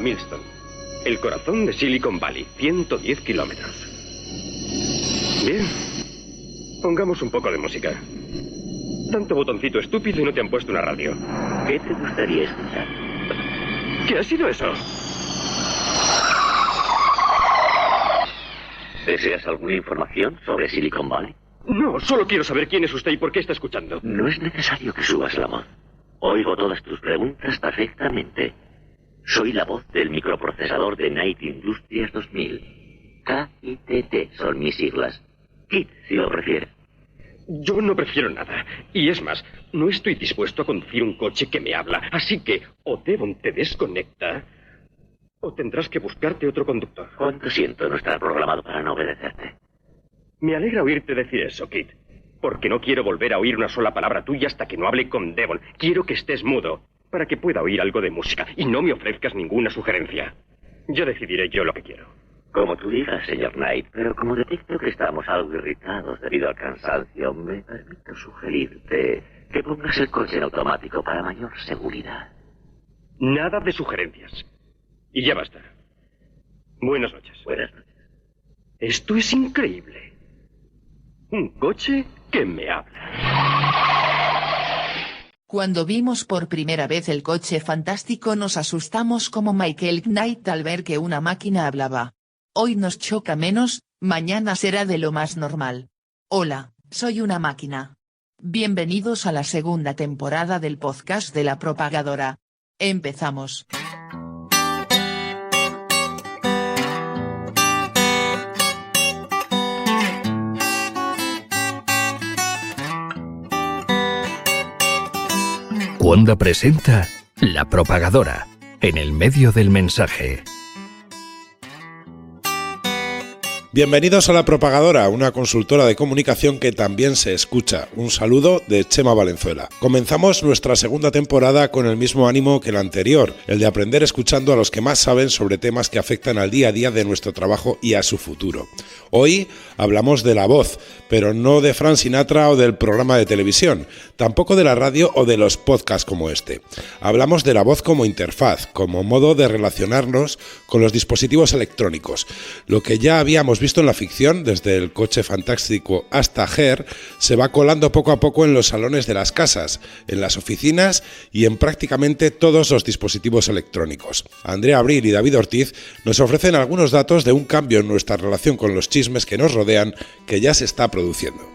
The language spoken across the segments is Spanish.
Millstone, el corazón de Silicon Valley, 110 kilómetros. Bien, pongamos un poco de música. Tanto botoncito estúpido y no te han puesto una radio. ¿Qué te gustaría escuchar? ¿Qué ha sido eso? ¿Deseas alguna información sobre Silicon Valley? No, solo quiero saber quién es usted y por qué está escuchando. No es necesario que subas la voz. Oigo todas tus preguntas perfectamente. Soy la voz del microprocesador de Knight Industries 2000. KITT son mis siglas. KIT, si lo prefieres. Yo no prefiero nada. Y es más, no estoy dispuesto a conducir un coche que me habla. Así que o Devon te desconecta o tendrás que buscarte otro conductor. Cuánto siento no estar programado para no obedecerte. Me alegra oírte decir eso, Kit. Porque no quiero volver a oír una sola palabra tuya hasta que no hable con Devon. Quiero que estés mudo para que pueda oír algo de música y no me ofrezcas ninguna sugerencia. Ya decidiré yo lo que quiero. Como tú digas, señor Knight, pero como detecto que estamos algo irritados debido al cansancio, me permito sugerirte que pongas el coche en automático para mayor seguridad. Nada de sugerencias. Y ya basta. Buenas noches. Buenas noches. Esto es increíble. Un coche que me habla. Cuando vimos por primera vez el coche fantástico nos asustamos como Michael Knight al ver que una máquina hablaba. Hoy nos choca menos, mañana será de lo más normal. Hola, soy una máquina. Bienvenidos a la segunda temporada del podcast de La Propagadora. Empezamos. Wanda presenta La Propagadora, en el medio del mensaje. Bienvenidos a La Propagadora, una consultora de comunicación que también se escucha. Un saludo de Chema Valenzuela. Comenzamos nuestra segunda temporada con el mismo ánimo que la anterior, el de aprender escuchando a los que más saben sobre temas que afectan al día a día de nuestro trabajo y a su futuro. Hoy hablamos de la voz, pero no de Frank Sinatra o del programa de televisión, tampoco de la radio o de los podcasts como este. Hablamos de la voz como interfaz, como modo de relacionarnos con los dispositivos electrónicos. Lo que ya habíamos visto en la ficción, desde el coche fantástico hasta Her, se va colando poco a poco en los salones de las casas, en las oficinas y en prácticamente todos los dispositivos electrónicos. Andrea Abril y David Ortiz nos ofrecen algunos datos de un cambio en nuestra relación con los chismes que nos rodean que ya se está produciendo.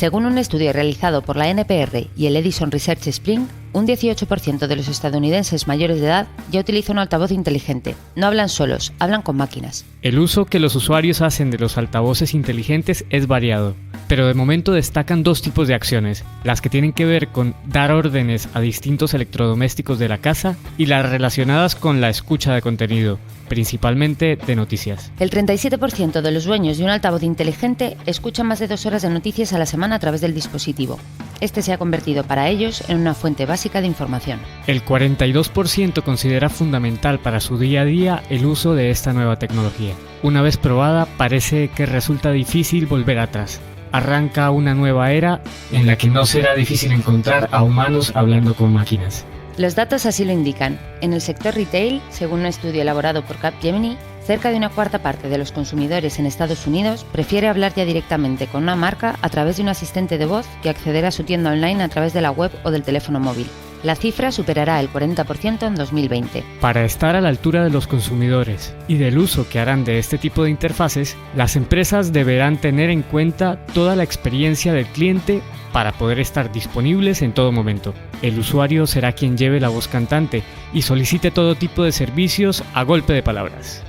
Según un estudio realizado por la NPR y el Edison Research Spring, un 18% de los estadounidenses mayores de edad ya utiliza un altavoz inteligente. No hablan solos, hablan con máquinas. El uso que los usuarios hacen de los altavoces inteligentes es variado, pero de momento destacan dos tipos de acciones, las que tienen que ver con dar órdenes a distintos electrodomésticos de la casa y las relacionadas con la escucha de contenido, principalmente de noticias. El 37% de los dueños de un altavoz inteligente escuchan más de 2 horas de noticias a la semana a través del dispositivo. Este se ha convertido para ellos en una fuente básica de información. El 42% considera fundamental para su día a día el uso de esta nueva tecnología. Una vez probada, parece que resulta difícil volver atrás. Arranca una nueva era en la que no será difícil encontrar a humanos hablando con máquinas. Los datos así lo indican. En el sector retail, según un estudio elaborado por Capgemini, cerca de una cuarta parte de los consumidores en Estados Unidos prefiere hablar ya directamente con una marca a través de un asistente de voz que acceder a su tienda online a través de la web o del teléfono móvil. La cifra superará el 40% en 2020. Para estar a la altura de los consumidores y del uso que harán de este tipo de interfaces, las empresas deberán tener en cuenta toda la experiencia del cliente para poder estar disponibles en todo momento. El usuario será quien lleve la voz cantante y solicite todo tipo de servicios a golpe de palabras.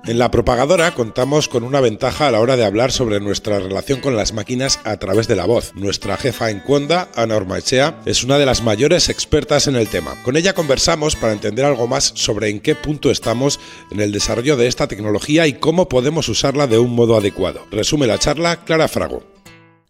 En La Propagadora contamos con una ventaja a la hora de hablar sobre nuestra relación con las máquinas a través de la voz. Nuestra jefa en Conda, Ana Ormaechea, es una de las mayores expertas en el tema. Con ella conversamos para entender algo más sobre en qué punto estamos en el desarrollo de esta tecnología y cómo podemos usarla de un modo adecuado. Resume la charla Clara Frago.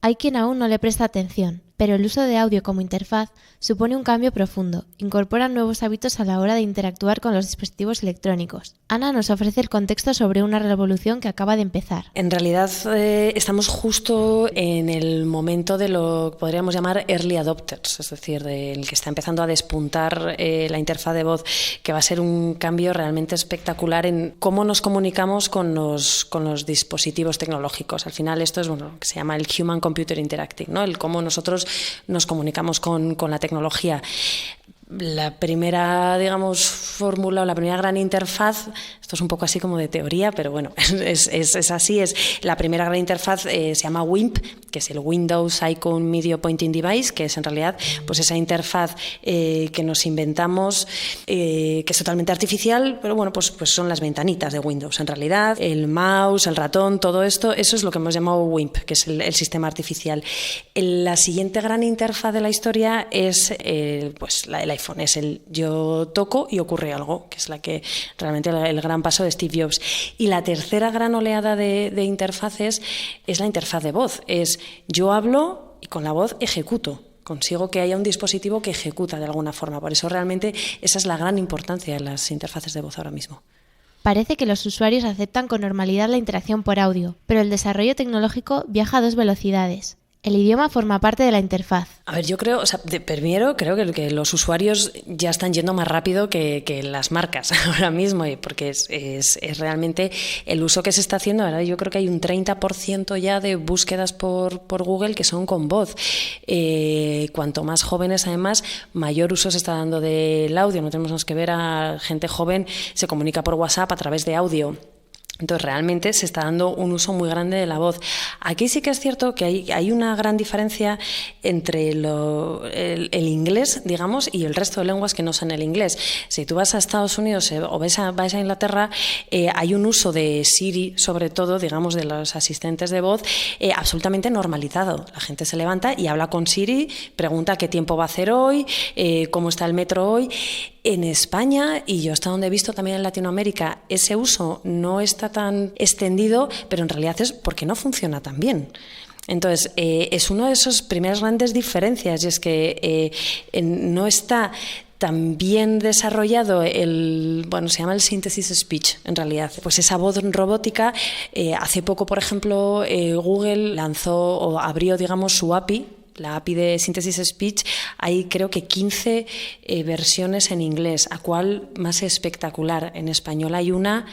Hay quien aún no le presta atención. Pero el uso de audio como interfaz supone un cambio profundo, incorpora nuevos hábitos a la hora de interactuar con los dispositivos electrónicos. Ana nos ofrece el contexto sobre una revolución que acaba de empezar. En realidad estamos justo en el momento de lo que podríamos llamar early adopters, es decir, del que está empezando a despuntar la interfaz de voz, que va a ser un cambio realmente espectacular en cómo nos comunicamos con los dispositivos tecnológicos. Al final esto es lo que se llama el Human Computer Interacting, ¿no? El cómo nosotros nos comunicamos con la tecnología. La primera, digamos, fórmula o la primera gran interfaz, esto es un poco así como de teoría, pero bueno, es así, es la primera gran interfaz se llama WIMP, que es el Windows Icon Media Pointing Device, que es en realidad pues esa interfaz que nos inventamos, que es totalmente artificial, pero bueno, pues son las ventanitas de Windows. En realidad, el mouse, el ratón, todo esto, eso es lo que hemos llamado WIMP, que es el sistema artificial. La siguiente gran interfaz de la historia es pues el iPhone, es el yo toco y ocurre algo, que es la que realmente el gran paso de Steve Jobs. Y la tercera gran oleada de interfaces es la interfaz de voz, es yo hablo y con la voz ejecuto. Consigo que haya un dispositivo que ejecuta de alguna forma. Por eso realmente esa es la gran importancia de las interfaces de voz ahora mismo. Parece que los usuarios aceptan con normalidad la interacción por audio, pero el desarrollo tecnológico viaja a 2 velocidades. El idioma forma parte de la interfaz. A ver, yo creo, primero creo que los usuarios ya están yendo más rápido que las marcas ahora mismo, porque es realmente el uso que se está haciendo. Ahora yo creo que hay un 30% ya de búsquedas por Google que son con voz. Cuanto más jóvenes, además, mayor uso se está dando del audio. No tenemos que ver a gente joven, se comunica por WhatsApp a través de audio. Entonces realmente se está dando un uso muy grande de la voz. Aquí sí que es cierto que hay una gran diferencia entre el inglés, digamos, y el resto de lenguas que no son el inglés. Si tú vas a Estados Unidos o vais a Inglaterra, hay un uso de Siri, sobre todo, digamos, de los asistentes de voz, absolutamente normalizado. La gente se levanta y habla con Siri, pregunta qué tiempo va a hacer hoy, cómo está el metro hoy. En España, y yo hasta donde he visto también en Latinoamérica, ese uso no está tan extendido, pero en realidad es porque no funciona tan bien. Entonces, es una de esas primeras grandes diferencias, y es que no está tan bien desarrollado se llama el synthesis speech, en realidad. Pues esa voz robótica, hace poco, por ejemplo, Google lanzó o abrió, digamos, su API, la API de Synthesis Speech. Hay creo que 15 versiones en inglés, a cual más espectacular. En español hay una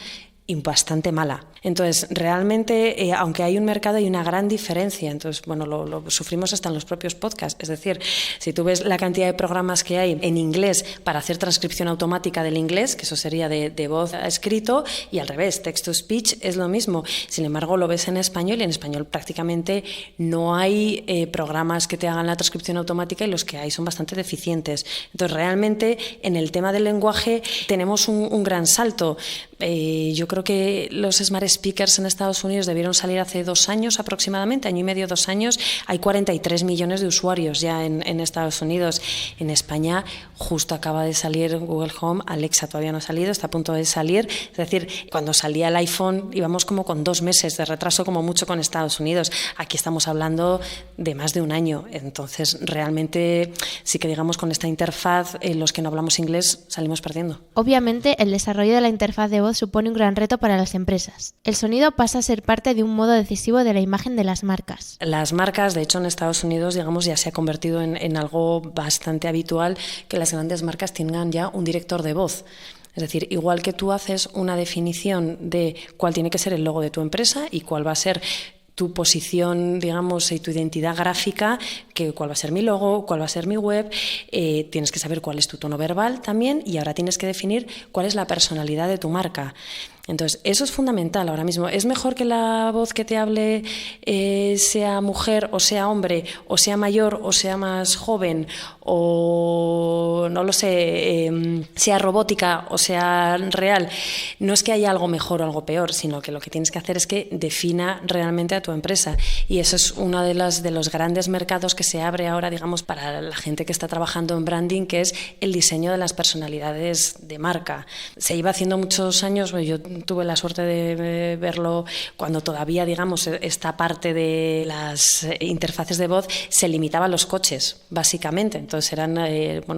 bastante mala. Entonces, realmente, aunque hay un mercado, hay una gran diferencia. Entonces, bueno, lo sufrimos hasta en los propios podcasts. Es decir, si tú ves la cantidad de programas que hay en inglés para hacer transcripción automática del inglés, que eso sería de voz a escrito, y al revés, text-to-speech es lo mismo. Sin embargo, lo ves en español, y en español prácticamente no hay programas que te hagan la transcripción automática, y los que hay son bastante deficientes. Entonces, realmente, en el tema del lenguaje tenemos un gran salto. Yo creo que los Smart Speakers en Estados Unidos debieron salir hace 2 años aproximadamente, año y medio, 2 años. Hay 43 millones de usuarios ya en Estados Unidos. En España justo acaba de salir Google Home, Alexa todavía no ha salido, está a punto de salir. Es decir, cuando salía el iPhone íbamos como con 2 meses de retraso como mucho con Estados Unidos. Aquí estamos hablando de más de 1 año. Entonces, realmente sí que digamos con esta interfaz, los que no hablamos inglés salimos perdiendo. Obviamente, el desarrollo de la interfaz de voz supone un gran reto para las empresas. El sonido pasa a ser parte de un modo decisivo de la imagen de las marcas. Las marcas, de hecho, en Estados Unidos, digamos, ya se ha convertido en algo bastante habitual que las grandes marcas tengan ya un director de voz. Es decir, igual que tú haces una definición de cuál tiene que ser el logo de tu empresa y cuál va a ser tu posición, digamos, y tu identidad gráfica, que cuál va a ser mi logo, cuál va a ser mi web, tienes que saber cuál es tu tono verbal también, y ahora tienes que definir cuál es la personalidad de tu marca. Entonces, eso es fundamental ahora mismo. ¿Es mejor que la voz que te hable sea mujer o sea hombre, o sea mayor o sea más joven, o no lo sé, sea robótica o sea real? No es que haya algo mejor o algo peor, sino que lo que tienes que hacer es que defina realmente a tu empresa. Y eso es uno de los grandes mercados que se abre ahora, digamos, para la gente que está trabajando en branding, que es el diseño de las personalidades de marca. Se iba haciendo muchos años, yo tuve la suerte de verlo cuando todavía, digamos, esta parte de las interfaces de voz se limitaba a los coches, básicamente. Entonces eran,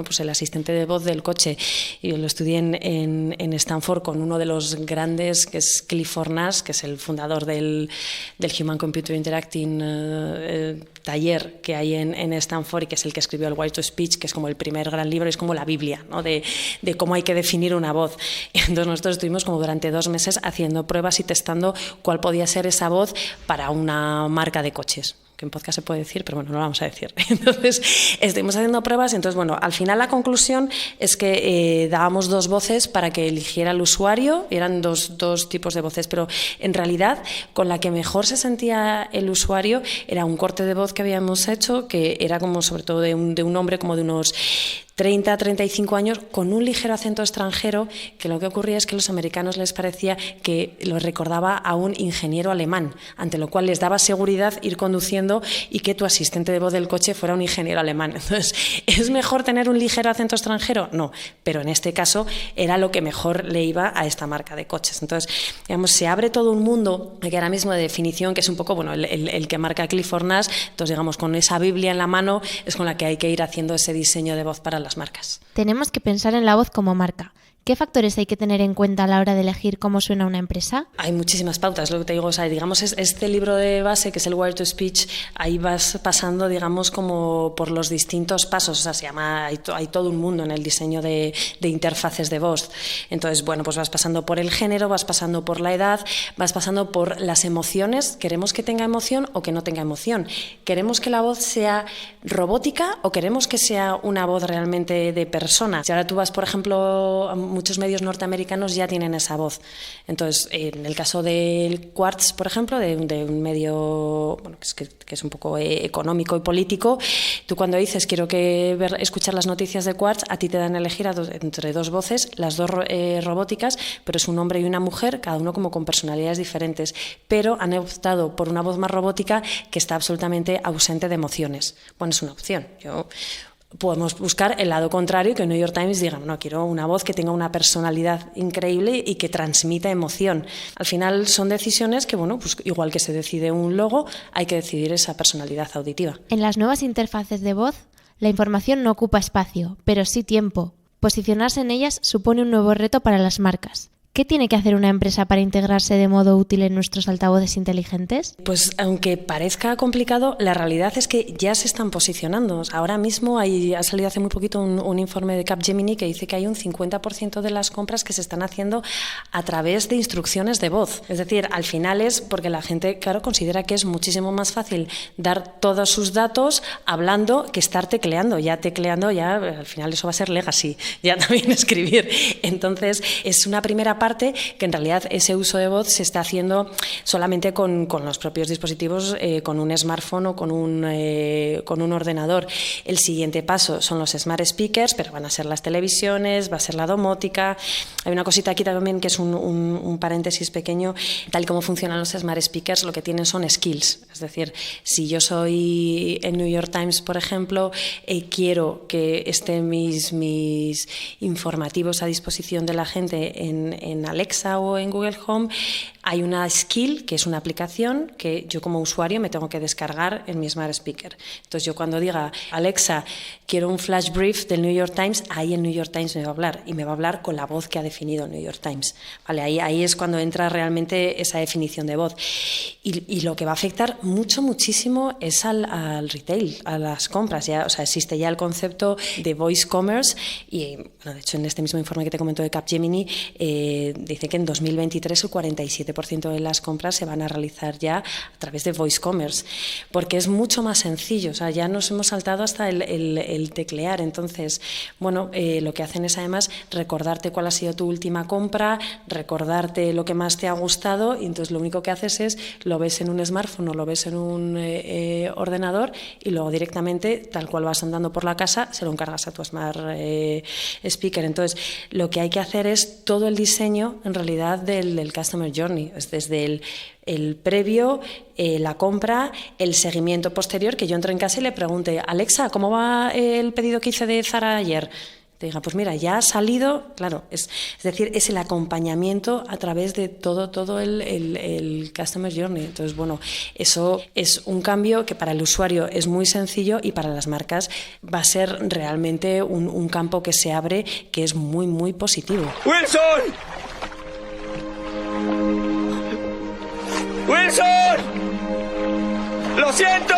pues el asistente de voz del coche. Y yo lo estudié en Stanford con uno de los grandes, que es Clifford Nash, que es el fundador del Human Computer Interacting taller que hay en Stanford, y que es el que escribió el Wire to Speech, que es como el primer gran libro, es como la Biblia, ¿no? de cómo hay que definir una voz. Entonces nosotros estuvimos como durante 2 meses haciendo pruebas y testando cuál podía ser esa voz para una marca de coches, que en podcast se puede decir, pero bueno, no lo vamos a decir. Entonces, estuvimos haciendo pruebas. Entonces, bueno, al final la conclusión es que dábamos 2 voces para que eligiera el usuario. Eran dos tipos de voces, pero en realidad con la que mejor se sentía el usuario era un corte de voz que habíamos hecho, que era como sobre todo de un hombre como de unos 30, 35 años, con un ligero acento extranjero, que lo que ocurría es que a los americanos les parecía que lo recordaba a un ingeniero alemán, ante lo cual les daba seguridad ir conduciendo y que tu asistente de voz del coche fuera un ingeniero alemán. Entonces, ¿es mejor tener un ligero acento extranjero? No, pero en este caso era lo que mejor le iba a esta marca de coches. Entonces, digamos, se abre todo un mundo que ahora mismo de definición, que es un poco bueno el que marca Clifford Nash. Entonces, digamos, con esa Biblia en la mano es con la que hay que ir haciendo ese diseño de voz para las marcas. Tenemos que pensar en la voz como marca. ¿Qué factores hay que tener en cuenta a la hora de elegir cómo suena una empresa? Hay muchísimas pautas, lo que te digo, o sea, digamos, este libro de base, que es el Wire to Speech, ahí vas pasando, digamos, como por los distintos pasos, o sea, se llama, hay todo un mundo en el diseño de interfaces de voz. Entonces, bueno, pues vas pasando por el género, vas pasando por la edad, vas pasando por las emociones. ¿Queremos que tenga emoción o que no tenga emoción? ¿Queremos que la voz sea robótica o queremos que sea una voz realmente de persona? Si ahora tú vas, por ejemplo, muchos medios norteamericanos ya tienen esa voz. Entonces, en el caso del Quartz, por ejemplo, de un medio bueno, que es un poco económico y político, tú cuando dices quiero escuchar las noticias de Quartz, a ti te dan a elegir entre 2 voces, las 2 robóticas, pero es un hombre y una mujer, cada uno como con personalidades diferentes, pero han optado por una voz más robótica que está absolutamente ausente de emociones. Bueno, es una opción. Podemos buscar el lado contrario, que el New York Times diga, no, quiero una voz que tenga una personalidad increíble y que transmita emoción. Al final son decisiones que, bueno, pues igual que se decide un logo, hay que decidir esa personalidad auditiva. En las nuevas interfaces de voz, la información no ocupa espacio, pero sí tiempo. Posicionarse en ellas supone un nuevo reto para las marcas. ¿Qué tiene que hacer una empresa para integrarse de modo útil en nuestros altavoces inteligentes? Pues aunque parezca complicado, la realidad es que ya se están posicionando. Ahora mismo ha salido hace muy poquito un informe de Capgemini que dice que hay un 50% de las compras que se están haciendo a través de instrucciones de voz. Es decir, al final es porque la gente, claro, considera que es muchísimo más fácil dar todos sus datos hablando que estar tecleando. Ya tecleando, ya al final eso va a ser legacy, ya también escribir. Entonces, es una primera parte que en realidad ese uso de voz se está haciendo solamente con los propios dispositivos, con un smartphone o con un ordenador. El siguiente paso son los smart speakers, pero van a ser las televisiones, va a ser la domótica. Hay una cosita aquí también que es un paréntesis pequeño. Tal y como funcionan los smart speakers, lo que tienen son skills. Es decir, si yo soy en New York Times, por ejemplo, quiero que estén mis informativos a disposición de la gente en Alexa o en Google Home, hay una skill, que es una aplicación que yo como usuario me tengo que descargar en mi Smart Speaker. Entonces yo cuando diga, Alexa, quiero un flash brief del New York Times, ahí el New York Times me va a hablar, y me va a hablar con la voz que ha definido el New York Times. ¿Vale? Ahí es cuando entra realmente esa definición de voz. Y lo que va a afectar muchísimo es al retail, a las compras. Ya, o sea, existe ya el concepto de voice commerce y, bueno, de hecho, en este mismo informe que te comento de Capgemini, dice que en 2023 el 47% de las compras se van a realizar ya a través de voice commerce, porque es mucho más sencillo. O sea, ya nos hemos saltado hasta el teclear. Entonces, bueno, lo que hacen es además recordarte cuál ha sido tu última compra, recordarte lo que más te ha gustado, y entonces lo único que haces es lo ves en un smartphone o lo ves en un ordenador, y luego directamente, tal cual vas andando por la casa, se lo encargas a tu smart speaker. Entonces, lo que hay que hacer es todo el diseño en realidad del Customer Journey, es desde el previo, la compra, el seguimiento posterior, que yo entre en casa y le pregunte, Alexa, ¿cómo va el pedido que hice de Zara ayer? te diga, pues mira, ya ha salido, claro, es decir, es el acompañamiento a través de todo el Customer Journey. Entonces, bueno, eso es un cambio que para el usuario es muy sencillo y para las marcas va a ser realmente un campo que se abre que es muy, muy positivo. ¡Wilson! ¡Wilson! ¡Lo siento!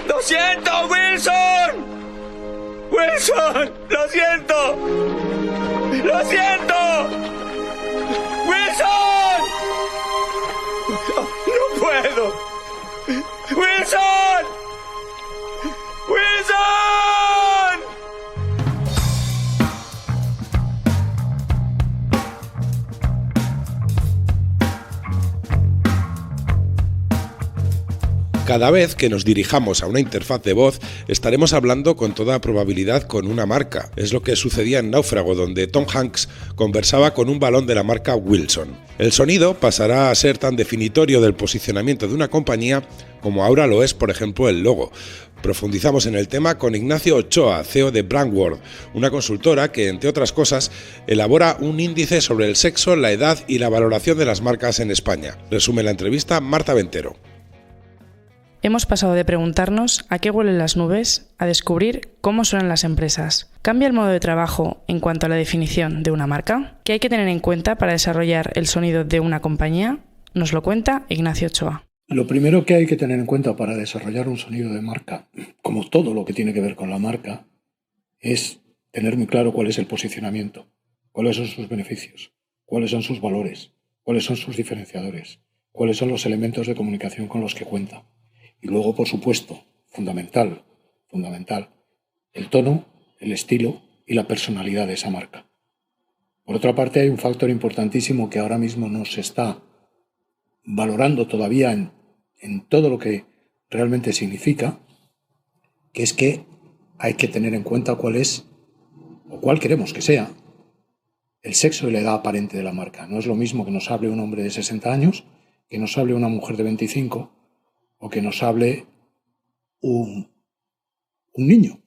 ¡Lo siento, Wilson! ¡Wilson! ¡Lo siento! ¡Lo siento! ¡Wilson! ¡No puedo! ¡Wilson! ¡Wilson! Cada vez que nos dirijamos a una interfaz de voz, estaremos hablando con toda probabilidad con una marca. Es lo que sucedía en Náufrago, donde Tom Hanks conversaba con un balón de la marca Wilson. El sonido pasará a ser tan definitorio del posicionamiento de una compañía como ahora lo es, por ejemplo, el logo. Profundizamos en el tema con Ignacio Ochoa, CEO de Brandworld, una consultora que, entre otras cosas, elabora un índice sobre el sexo, la edad y la valoración de las marcas en España. Resume la entrevista Marta Ventero. Hemos pasado de preguntarnos a qué huelen las nubes a descubrir cómo suenan las empresas. ¿Cambia el modo de trabajo en cuanto a la definición de una marca? ¿Qué hay que tener en cuenta para desarrollar el sonido de una compañía? Nos lo cuenta Ignacio Ochoa. Lo primero que hay que tener en cuenta para desarrollar un sonido de marca, como todo lo que tiene que ver con la marca, es tener muy claro cuál es el posicionamiento, cuáles son sus beneficios, cuáles son sus valores, cuáles son sus diferenciadores, cuáles son los elementos de comunicación con los que cuenta. Y luego, por supuesto, fundamental, el tono, el estilo y la personalidad de esa marca. Por otra parte, hay un factor importantísimo que ahora mismo no se está valorando todavía en todo lo que realmente significa, que es que hay que tener en cuenta cuál es, o cuál queremos que sea, el sexo y la edad aparente de la marca. No es lo mismo que nos hable un hombre de 60 años, que nos hable una mujer de 25, o que nos hable un niño,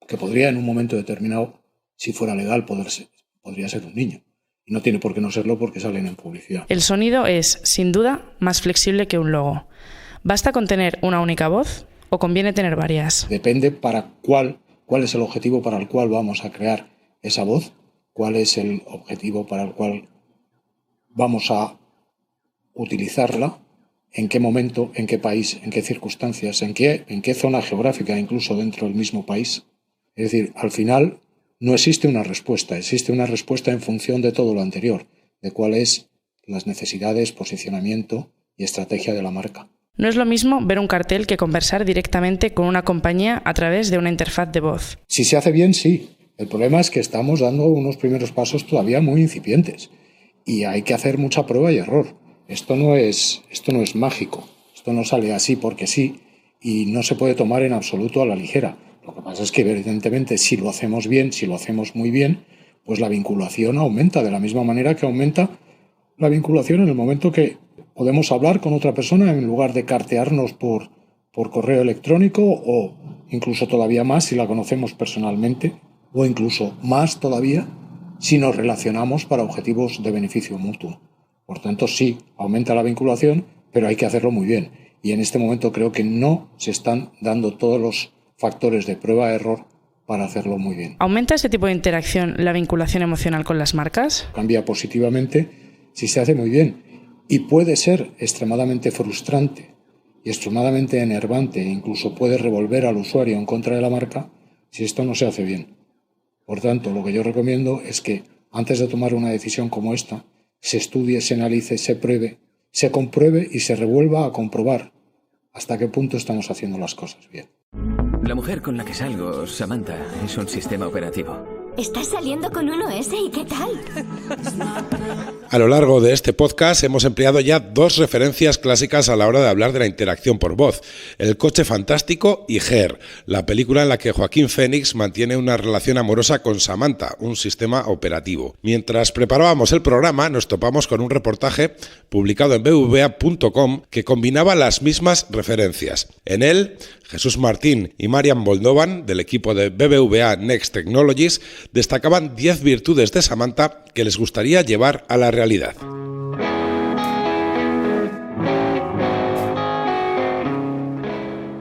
que podría en un momento determinado, si fuera legal, podría ser un niño. Y no tiene por qué no serlo porque salen en publicidad. El sonido es, sin duda, más flexible que un logo. ¿Basta con tener una única voz o conviene tener varias? Depende para cuál es el objetivo para el cual vamos a crear esa voz, cuál es el objetivo para el cual vamos a utilizarla, en qué momento, en qué país, en qué circunstancias, en qué zona geográfica, incluso dentro del mismo país. Es decir, al final no existe una respuesta, existe una respuesta en función de todo lo anterior, de cuáles las necesidades, posicionamiento y estrategia de la marca. No es lo mismo ver un cartel que conversar directamente con una compañía a través de una interfaz de voz. Si se hace bien, sí. El problema es que estamos dando unos primeros pasos todavía muy incipientes y hay que hacer mucha prueba y error. Esto no es mágico, esto no sale así porque sí y no se puede tomar en absoluto a la ligera. Lo que pasa es que evidentemente si lo hacemos bien, si lo hacemos muy bien, pues la vinculación aumenta de la misma manera que aumenta la vinculación en el momento que podemos hablar con otra persona en lugar de cartearnos por correo electrónico o incluso todavía más si la conocemos personalmente o incluso más todavía si nos relacionamos para objetivos de beneficio mutuo. Por tanto, sí, aumenta la vinculación, pero hay que hacerlo muy bien. Y en este momento creo que no se están dando todos los factores de prueba-error para hacerlo muy bien. ¿Aumenta este tipo de interacción la vinculación emocional con las marcas? Cambia positivamente si se hace muy bien. Y puede ser extremadamente frustrante y extremadamente enervante e incluso puede revolver al usuario en contra de la marca si esto no se hace bien. Por tanto, lo que yo recomiendo es que antes de tomar una decisión como esta, se estudie, se analice, se pruebe, se compruebe y se revuelva a comprobar hasta qué punto estamos haciendo las cosas bien. La mujer con la que salgo, Samantha, es un sistema operativo. ¿Estás saliendo con uno ese y qué tal? A lo largo de este podcast hemos empleado ya 2 referencias clásicas a la hora de hablar de la interacción por voz: El coche fantástico y Her, la película en la que Joaquín Phoenix mantiene una relación amorosa con Samantha, un sistema operativo. Mientras preparábamos el programa nos topamos con un reportaje publicado en bbva.com que combinaba las mismas referencias. En él, Jesús Martín y Marian Moldovan, del equipo de BBVA Next Technologies, destacaban 10 virtudes de Samantha que les gustaría llevar a la realidad.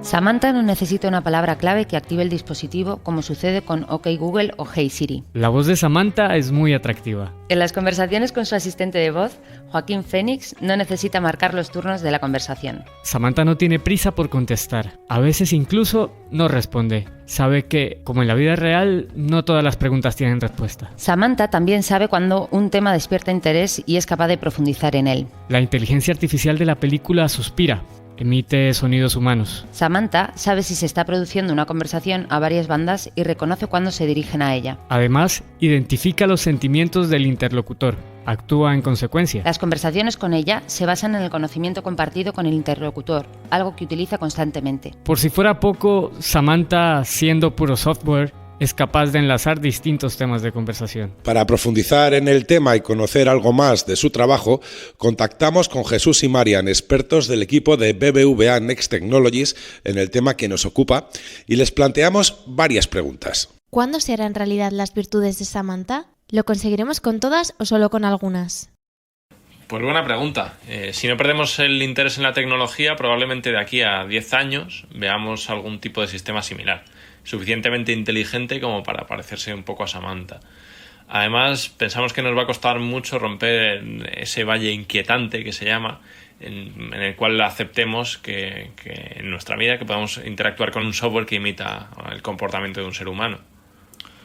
Samantha no necesita una palabra clave que active el dispositivo como sucede con OK Google o Hey Siri. La voz de Samantha es muy atractiva. En las conversaciones con su asistente de voz, Joaquín Phoenix no necesita marcar los turnos de la conversación. Samantha no tiene prisa por contestar. A veces incluso no responde. Sabe que, como en la vida real, no todas las preguntas tienen respuesta. Samantha también sabe cuando un tema despierta interés y es capaz de profundizar en él. La inteligencia artificial de la película suspira. Emite sonidos humanos. Samantha sabe si se está produciendo una conversación a varias bandas y reconoce cuando se dirigen a ella. Además, identifica los sentimientos del interlocutor. Actúa en consecuencia. Las conversaciones con ella se basan en el conocimiento compartido con el interlocutor, algo que utiliza constantemente. Por si fuera poco, Samantha, siendo puro software, es capaz de enlazar distintos temas de conversación. Para profundizar en el tema y conocer algo más de su trabajo, contactamos con Jesús y Marian, expertos del equipo de BBVA Next Technologies en el tema que nos ocupa, y les planteamos varias preguntas. ¿Cuándo se harán realidad las virtudes de Samantha? ¿Lo conseguiremos con todas o solo con algunas? Pues buena pregunta. Si no perdemos el interés en la tecnología, probablemente de aquí a 10 años veamos algún tipo de sistema similar, suficientemente inteligente como para parecerse un poco a Samantha. Además, pensamos que nos va a costar mucho romper ese valle inquietante que se llama, en el cual aceptemos que en nuestra vida que podamos interactuar con un software que imita el comportamiento de un ser humano.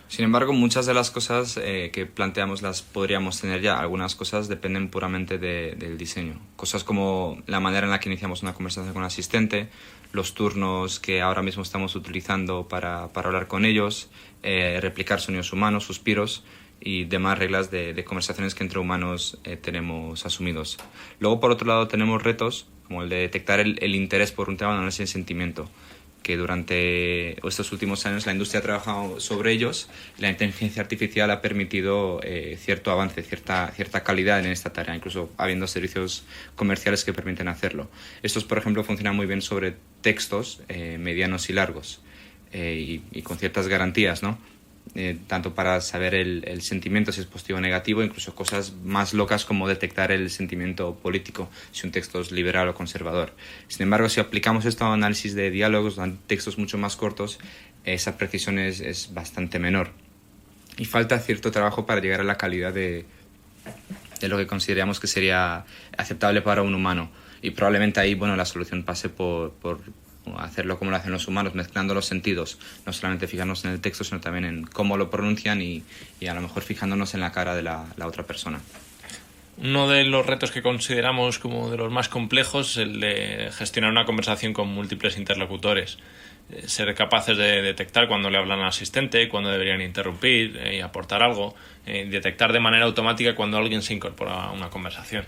Sin embargo, muchas de las cosas que planteamos las podríamos tener ya. Algunas cosas dependen puramente del diseño. Cosas como la manera en la que iniciamos una conversación con un asistente, los turnos que ahora mismo estamos utilizando para hablar con ellos, replicar sonidos humanos, suspiros y demás reglas de conversaciones que entre humanos tenemos asumidos. Luego, por otro lado, tenemos retos como el de detectar el interés por un tema de análisis de sentimiento, que durante estos últimos años la industria ha trabajado sobre ellos. La inteligencia artificial ha permitido cierto avance, cierta calidad en esta tarea, incluso habiendo servicios comerciales que permiten hacerlo. Estos, por ejemplo, funcionan muy bien sobre textos medianos y largos y con ciertas garantías, ¿no? Tanto para saber el sentimiento, si es positivo o negativo, incluso cosas más locas como detectar el sentimiento político, si un texto es liberal o conservador. Sin embargo, si aplicamos esto a análisis de diálogos, a textos mucho más cortos, esa precisión es bastante menor. Y falta cierto trabajo para llegar a la calidad de lo que consideramos que sería aceptable para un humano. Y probablemente ahí, la solución pase por hacerlo como lo hacen los humanos, mezclando los sentidos, no solamente fijarnos en el texto, sino también en cómo lo pronuncian y a lo mejor fijándonos en la cara de la otra persona. Uno de los retos que consideramos como de los más complejos es el de gestionar una conversación con múltiples interlocutores. Ser capaces de detectar cuando le hablan al asistente, cuando deberían interrumpir y aportar algo, detectar de manera automática cuando alguien se incorpora a una conversación.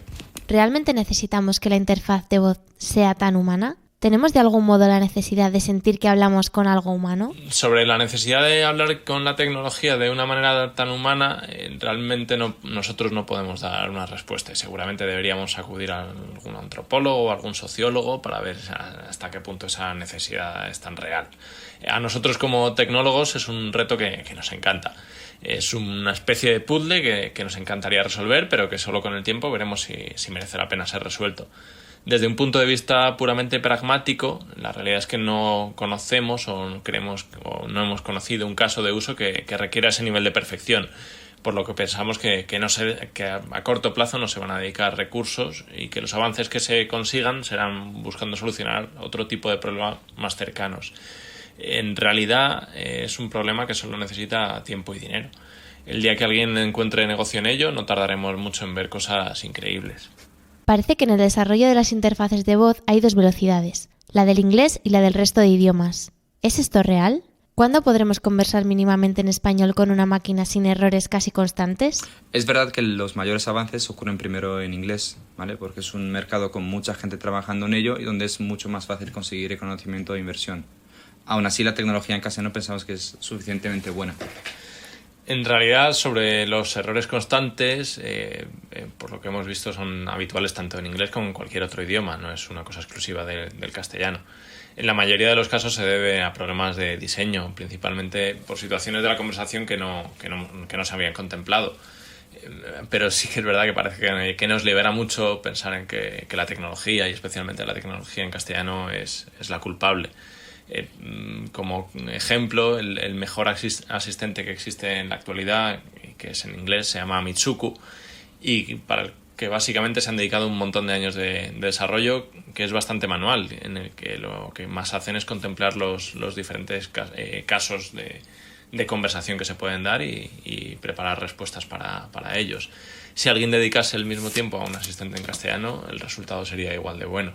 ¿Realmente necesitamos que la interfaz de voz sea tan humana? ¿Tenemos de algún modo la necesidad de sentir que hablamos con algo humano? Sobre la necesidad de hablar con la tecnología de una manera tan humana, realmente nosotros no podemos dar una respuesta. Seguramente deberíamos acudir a algún antropólogo o algún sociólogo para ver hasta qué punto esa necesidad es tan real. A nosotros como tecnólogos es un reto que nos encanta. Es una especie de puzzle que nos encantaría resolver, pero que solo con el tiempo veremos si merece la pena ser resuelto. Desde un punto de vista puramente pragmático, la realidad es que no conocemos o no hemos conocido un caso de uso que requiera ese nivel de perfección, por lo que pensamos que a corto plazo no se van a dedicar recursos y que los avances que se consigan serán buscando solucionar otro tipo de problemas más cercanos. En realidad es un problema que solo necesita tiempo y dinero. El día que alguien encuentre negocio en ello, no tardaremos mucho en ver cosas increíbles. Parece que en el desarrollo de las interfaces de voz hay 2 velocidades, la del inglés y la del resto de idiomas. ¿Es esto real? ¿Cuándo podremos conversar mínimamente en español con una máquina sin errores casi constantes? Es verdad que los mayores avances ocurren primero en inglés, ¿vale? Porque es un mercado con mucha gente trabajando en ello y donde es mucho más fácil conseguir reconocimiento de inversión. Aún así, la tecnología en castellano pensamos que es suficientemente buena. En realidad, sobre los errores constantes, por lo que hemos visto, son habituales tanto en inglés como en cualquier otro idioma, no es una cosa exclusiva del castellano. En la mayoría de los casos se debe a problemas de diseño, principalmente por situaciones de la conversación que no se habían contemplado. Pero sí que es verdad que parece que nos libera mucho pensar en que la tecnología, y especialmente la tecnología en castellano, es la culpable. Como ejemplo, el mejor asistente que existe en la actualidad, que es en inglés, se llama Mitsuku, y para el que básicamente se han dedicado un montón de años de desarrollo, que es bastante manual, en el que lo que más hacen es contemplar los diferentes casos de conversación que se pueden dar y preparar respuestas para ellos. Si alguien dedicase el mismo tiempo a un asistente en castellano, el resultado sería igual de bueno.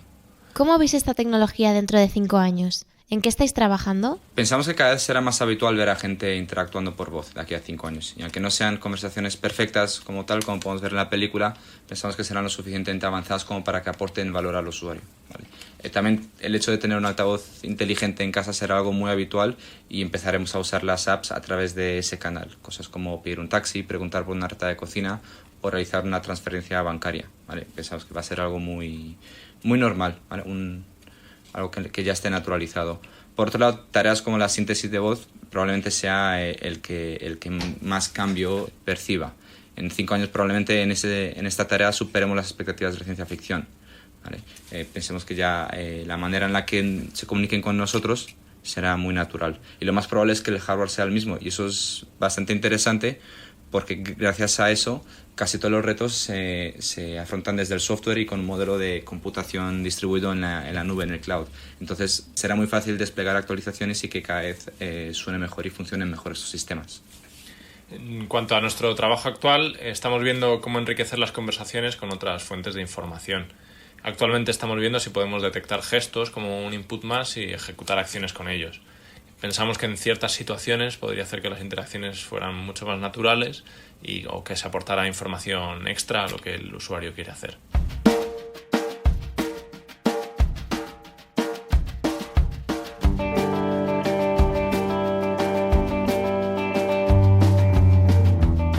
¿Cómo veis esta tecnología dentro de 5 años? ¿En qué estáis trabajando? Pensamos que cada vez será más habitual ver a gente interactuando por voz de aquí a 5 años. Y aunque no sean conversaciones perfectas como tal, como podemos ver en la película, pensamos que serán lo suficientemente avanzadas como para que aporten valor al usuario, ¿vale? También el hecho de tener un altavoz inteligente en casa será algo muy habitual y empezaremos a usar las apps a través de ese canal. Cosas como pedir un taxi, preguntar por una receta de cocina o realizar una transferencia bancaria, ¿vale? Pensamos que va a ser algo muy normal, ¿vale? Algo que ya esté naturalizado. Por otro lado, tareas como la síntesis de voz probablemente sea el que más cambio perciba. En 5 años probablemente en esta tarea superemos las expectativas de ciencia ficción, ¿vale? Pensemos que ya la manera en la que se comuniquen con nosotros será muy natural. Y lo más probable es que el hardware sea el mismo. Y eso es bastante interesante porque gracias a eso casi todos los retos se afrontan desde el software y con un modelo de computación distribuido en la nube, en el cloud. Entonces será muy fácil desplegar actualizaciones y que cada vez suene mejor y funcionen mejor estos sistemas. En cuanto a nuestro trabajo actual, estamos viendo cómo enriquecer las conversaciones con otras fuentes de información. Actualmente estamos viendo si podemos detectar gestos como un input más y ejecutar acciones con ellos. Pensamos que en ciertas situaciones podría hacer que las interacciones fueran mucho más naturales o que se aportara información extra a lo que el usuario quiere hacer.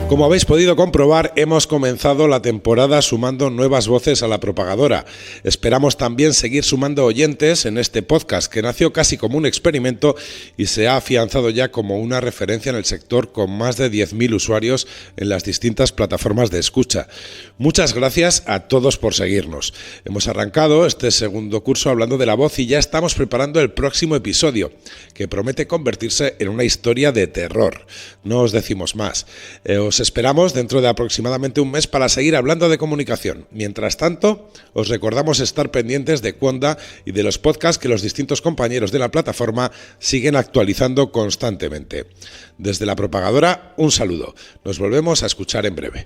Como habéis podido comprobar, hemos comenzado la temporada sumando nuevas voces a la propagadora. Esperamos también seguir sumando oyentes en este podcast que nació casi como un experimento y se ha afianzado ya como una referencia en el sector con más de 10.000 usuarios en las distintas plataformas de escucha. Muchas gracias a todos por seguirnos. Hemos arrancado este segundo curso hablando de la voz y ya estamos preparando el próximo episodio, que promete convertirse en una historia de terror. No os decimos más. Os esperamos dentro de aproximadamente un mes para seguir hablando de comunicación. Mientras tanto, os recordamos estar pendientes de Quonda y de los podcasts que los distintos compañeros de la plataforma siguen actualizando constantemente. Desde la propagadora, un saludo. Nos volvemos a escuchar en breve.